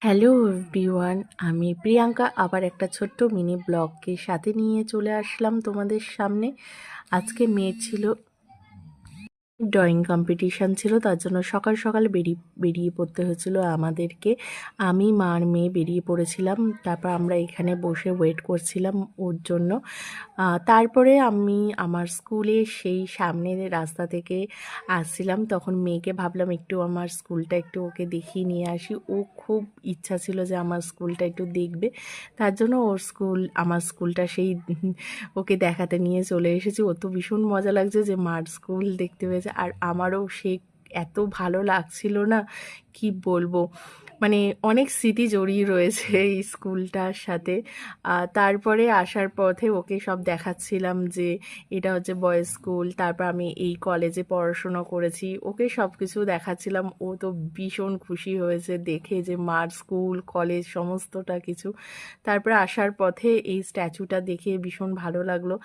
Hello everyone, আমি প্রিয়াঙ্কা আবার একটা ছোট্ট মিনি ব্লগকে সাথে নিয়ে চলে আসলাম তোমাদের সামনে। আজকে মেয়ের ছিল ড্রয়িং কম্পিটিশান ছিল, তার জন্য সকাল সকাল বেরিয়ে পড়তে হয়েছিল আমাদেরকে। আমি মা আর মেয়ে বেরিয়ে পড়েছিলাম। তারপর আমরা এখানে বসে ওয়েট করছিলাম ওর জন্য। তারপরে আমি আমার স্কুলে সেই সামনের রাস্তা থেকে আসছিলাম, তখন মেয়েকে ভাবলাম একটু আমার স্কুলটা একটু ওকে দেখিয়ে নিয়ে আসি। ও খুব ইচ্ছা ছিল যে আমার স্কুলটা একটু দেখবে, তার জন্য আমার স্কুলটা সেই ওকে দেখাতে নিয়ে চলে এসেছি। ও তো ভীষণ মজা লাগছে যে মার স্কুল দেখতে পেয়েছে, আর আমারও সে এত ভালো লাগছিল না, কি বলবো। মানে অনেক স্মৃতি জড়িয়ে রয়েছে এই স্কুলটার সাথে। তারপরে আসার পথে ওকে সব দেখাচ্ছিলাম যে এটা হচ্ছে বয়েজ স্কুল, তারপর আমি এই কলেজে পড়াশোনা করেছি, ওকে সব কিছু দেখাচ্ছিলাম। ও তো ভীষণ খুশি হয়েছে দেখে যে মার স্কুল কলেজ সমস্তটা কিছু। তারপরে আসার পথে এই স্ট্যাচুটা দেখে ভীষণ ভালো লাগলো।